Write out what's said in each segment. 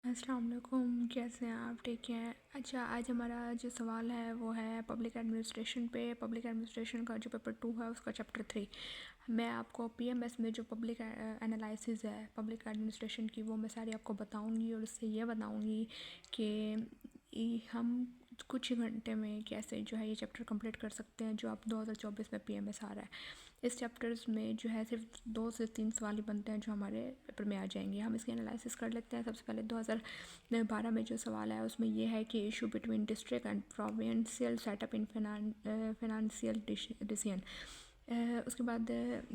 अस्सलाम वालेकुम, कैसे हैं आप? ठीक हैं। अच्छा, आज हमारा जो सवाल है वो है पब्लिक एडमिनिस्ट्रेशन पे। पब्लिक एडमिनिस्ट्रेशन का जो पेपर 2 है उसका चैप्टर 3। मैं आपको पीएमएस में जो पब्लिक एनालिसिस है पब्लिक एडमिनिस्ट्रेशन की वो मैं सारी आपको बताऊंगी और उससे ये बताऊंगी कि हम कुछ ही घंटे में कैसे जो है ये चैप्टर कंप्लीट कर सकते हैं जो अब 2024 में पीएमएस आ रहा है। इस चैप्टर्स में जो है सिर्फ 2 से 3 सवाल ही बनते हैं जो हमारे पेपर में आ जाएंगे। हम इसकी एनालिसिस कर लेते हैं। सबसे पहले 2012 में जो सवाल है उसमें यह है कि issue between district and provincial setup in financial decision. उसके बाद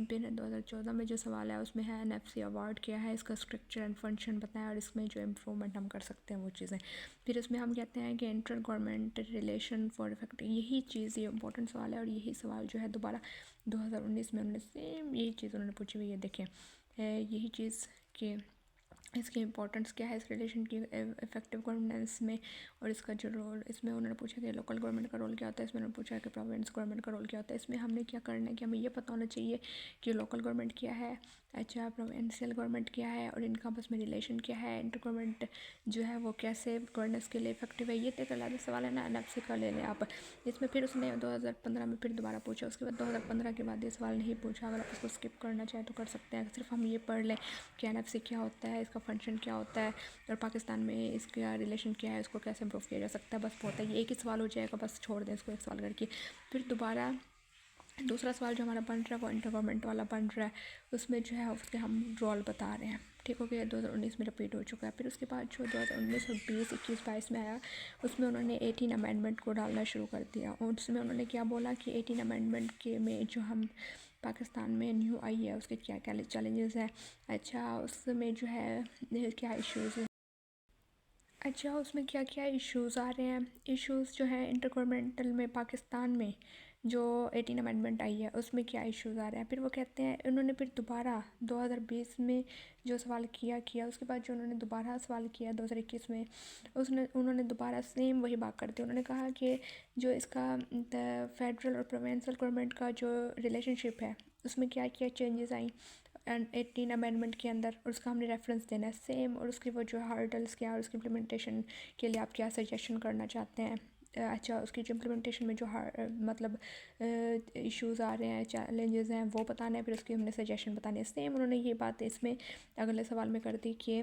फिर 2014 में जो सवाल है उसमें है एनएफसी अवार्ड क्या है, इसका स्ट्रक्चर एंड फंक्शन बताएं और इसमें जो इम्प्रूवमेंट हम कर सकते हैं वो चीज़ें। फिर उसमें हम कहते हैं कि inter government relation for effect, यही चीज़ ये इंपॉर्टेंट सवाल है और यही सवाल जो है दोबारा 2019 में उन्होंने सेम यही चीज़ उन्होंने पूछी हुई है। देखें यही चीज़ कि इसकी इंपॉर्टेंस क्या है इस रिलेशन की इफेक्टिव गवर्नेंस में, और इसका जो रोल इसमें उन्होंने पूछा कि लोकल गवर्नमेंट का रोल क्या होता है, इसमें उन्होंने पूछा कि प्रोविंस गवर्नमेंट का रोल क्या होता है। इसमें हमने क्या करना है कि हमें ये पता होना चाहिए कि लोकल गवर्नमेंट क्या है, अच्छा प्रोविंशियल गवर्नमेंट क्या है और इनका आपस में रिलेशन क्या है, इंटर गवर्नमेंट जो है वो कैसे गवर्नेंस के लिए इफेक्टिव है। ये तो एक अलग सवाल है ना, एनएफसी का ले लें आप। इसमें फिर उसने 2015 में फिर दोबारा पूछा, उसके बाद 2015 के बाद ये सवाल नहीं पूछा। अगर आप इसको स्किप करना चाहें तो कर सकते हैं। सिर्फ हम ये पढ़ लें कि एनएफसी क्या होता है, इसका फंक्शन क्या होता है और पाकिस्तान में इसका रिलेशन क्या है, इसको कैसे इम्प्रूव किया जा सकता है, बस बहुत है। ये एक ही सवाल हो जाएगा, बस छोड़ दें इसको एक सवाल करके। फिर दोबारा दूसरा सवाल जो हमारा बन रहा है वो इंटर गवर्नमेंट वाला बन रहा है। उसमें जो है उसके हम रोल बता रहे हैं। ठीक हो गया, 2019 में रिपीट हो चुका है। फिर उसके बाद जो 2019 और 20, 21, 22 में आया उसमें उन्होंने 18 अमेंडमेंट को डालना शुरू कर दिया। और उसमें उन्होंने क्या बोला कि 18 अमेंडमेंट के में जो हम पाकिस्तान में न्यू आई है उसके क्या क्या चैलेंजेस हैं, अच्छा उसमें जो है क्या इश्यूज़, अच्छा उसमें क्या क्या इश्यूज़ आ रहे हैं। इश्यूज़ जो है इंटर गवर्नमेंटल में पाकिस्तान में जो 18 अमेंडमेंट आई है उसमें क्या इश्यूज़ आ रहे हैं। फिर वो कहते हैं उन्होंने फिर दोबारा 2020 में जो सवाल किया उसके बाद जो उन्होंने दोबारा सवाल किया 2021 में उसने उन्होंने दोबारा सेम वही बात कर दी। उन्होंने कहा कि जो इसका फेडरल और प्रोविंशियल गवर्नमेंट का जो रिलेशनशिप है उसमें क्या क्या चेंजेस आई एंड 18 अमेंडमेंट के अंदर, और उसका हमने रेफरेंस देना है सेम, और उसकी वो जो हर्डल्स क्या और उसकी इम्प्लीमेंटेशन के लिए आप क्या सजेशन करना चाहते हैं। अच्छा उसकी जो इम्प्लीमेंटेशन में जो मतलब इश्यूज़ आ रहे हैं, चैलेंजेस हैं वो बताना है। फिर उसकी हमने सजेशन बताने हैं। सेम उन्होंने ये बात इसमें अगले सवाल में कर दी कि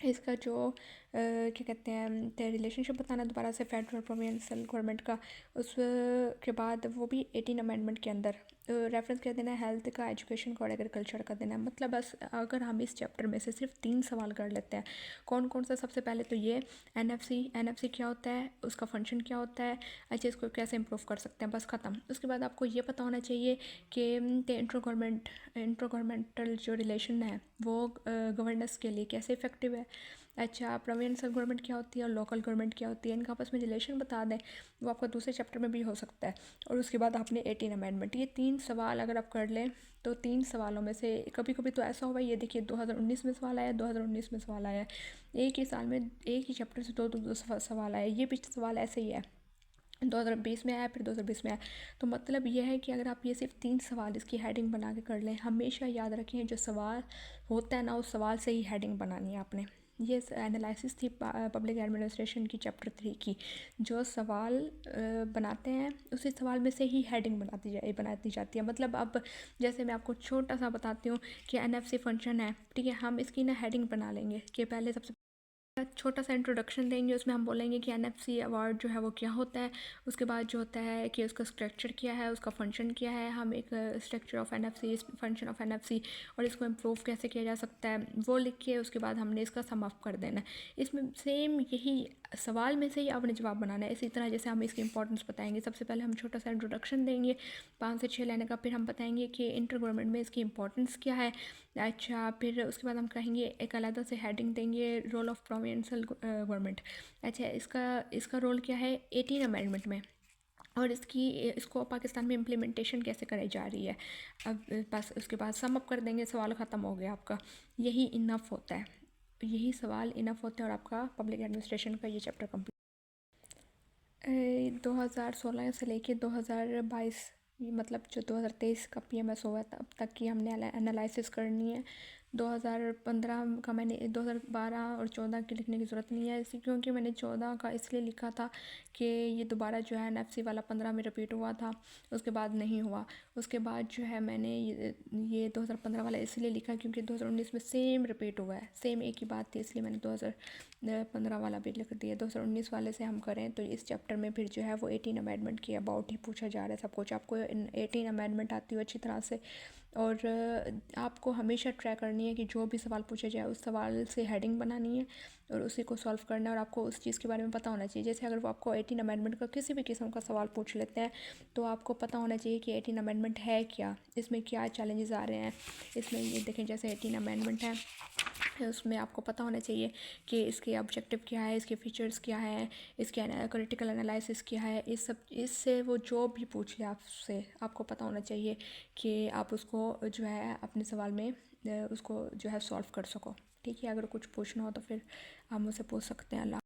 इसका जो क्या कहते हैं रिलेशनशिप बताना दोबारा से फेडरल प्रोविंशियल गवर्नमेंट का। उस के बाद वो भी 18 अमेंडमेंट के अंदर रेफरेंस कर देना है हेल्थ का, एजुकेशन का और एग्रीकल्चर का देना है। मतलब बस अगर हम इस चैप्टर में से सिर्फ 3 सवाल कर लेते हैं, कौन कौन सा, सबसे पहले तो ये एनएफसी क्या होता है, उसका फंक्शन क्या होता है, अच्छा इसको कैसे इंप्रूव कर सकते हैं, बस ख़त्म। उसके बाद आपको ये पता होना चाहिए कि इंटर गवर्नमेंटल जो रिलेशन है वो गवर्नेंस के लिए कैसे इफेक्टिव है। अच्छा प्रोविंशियल गवर्नमेंट क्या होती है और लोकल गवर्नमेंट क्या होती है, इनका आपस में रिलेशन बता दें। वो आपका दूसरे चैप्टर में भी हो सकता है। और उसके बाद आपने 18 अमेंडमेंट, ये 3 सवाल अगर आप कर लें तो 3 सवालों में से कभी कभी तो ऐसा हुआ, ये देखिए 2019 में सवाल आया, 2019 में सवाल आया, एक ही साल में एक ही चैप्टर से दो सवाल आए। ये भी सवाल ऐसे ही है, 2020 में आया फिर 2020 में आया। तो मतलब यह है कि अगर आप ये सिर्फ 3 सवाल इसकी हेडिंग बना के कर लें, हमेशा याद रखें जो सवाल होता है ना उस सवाल से ही हेडिंग बनानी है आपने। ये एनालिसिस थी पब्लिक एडमिनिस्ट्रेशन की चैप्टर 3 की। जो सवाल बनाते हैं उसी सवाल में से ही हेडिंग बनाती जाती है। मतलब अब जैसे मैं आपको छोटा सा बताती हूँ कि एनएफसी फंक्शन है, ठीक है, हम इसकी ना हेडिंग बना लेंगे कि पहले सबसे छोटा सा इंट्रोडक्शन देंगे, उसमें हम बोलेंगे कि एनएफसी अवार्ड जो है वो क्या होता है। उसके बाद जो होता है कि उसका स्ट्रक्चर क्या है, उसका फंक्शन क्या है, हम एक structure of NFC, function of NFC और इसको इम्प्रूव कैसे किया जा सकता है वो लिख के उसके बाद हमने इसका सम अप कर देना है। इसमें सेम यही सवाल में से ही आपने जवाब बनाना है। इसी तरह जैसे हम इसकी इंपॉर्टेंस बताएंगे, सबसे पहले हम छोटा सा इंट्रोडक्शन देंगे 5 से 6 लाइन का, फिर हम बताएंगे कि इंटर गवर्नमेंट में इसकी इंपॉर्टेंस क्या है। अच्छा फिर उसके बाद हम कहेंगे एक अलग से हेडिंग देंगे रोल ऑफ प्रोविंशियल गवर्नमेंट। अच्छा इसका रोल क्या है 18 अमेंडमेंट में, और इसको पाकिस्तान में इम्प्लीमेंटेशन कैसे कराई जा रही है। अब बस उसके बाद सम अप कर देंगे, सवाल ख़त्म हो गया आपका। यही इनफ होता है, यही सवाल इनफ होता है और आपका पब्लिक एडमिनिस्ट्रेशन का ये चैप्टर कंप्लीट। 2016 से लेके 2022, मतलब जो 2023 का पीएमएस हुआ था अब तक की हमने एनालिसिस करनी है। 2015 का मैंने 2012 और 14 की लिखने की ज़रूरत नहीं है इसी, क्योंकि मैंने 14 का इसलिए लिखा था कि ये दोबारा जो है एनएफसी वाला 15 में रिपीट हुआ था, उसके बाद नहीं हुआ। उसके बाद जो है मैंने ये 2015 वाला इसलिए लिखा क्योंकि 2019 में सेम रिपीट हुआ है, सेम एक ही बात थी, इसलिए मैंने 2015 वाला भी लिख दिया। 2019 वाले से हम करें तो इस चैप्टर में फिर जो है वो 18 अमेंडमेंट के अबाउट ही पूछा जा रहा है सब कुछ। आपको 18 अमेंडमेंट आती हो अच्छी तरह से, और आपको हमेशा ट्राई करनी है कि जो भी सवाल पूछा जाए उस सवाल से हेडिंग बनानी है और उसी को सॉल्व करना है, और आपको उस चीज़ के बारे में पता होना चाहिए। जैसे अगर वो आपको 18 अमेंडमेंट का किसी भी किस्म का सवाल पूछ लेते हैं तो आपको पता होना चाहिए कि 18 अमेंडमेंट है क्या, इसमें क्या चैलेंजेस आ रहे हैं। इसमें ये देखें, जैसे 18 अमेंडमेंट है उसमें आपको पता होना चाहिए कि इसके ऑब्जेक्टिव क्या है, इसके फीचर्स क्या है, इसके क्रिटिकल एनालिसिस क्या है, इस सब इससे वो जो भी पूछ ले आपसे आपको पता होना चाहिए कि आप उसको जो है अपने सवाल में उसको जो है सॉल्व कर सको। ठीक है, अगर कुछ पूछना हो तो फिर आप मुझसे पूछ सकते हैं। अल्लाह।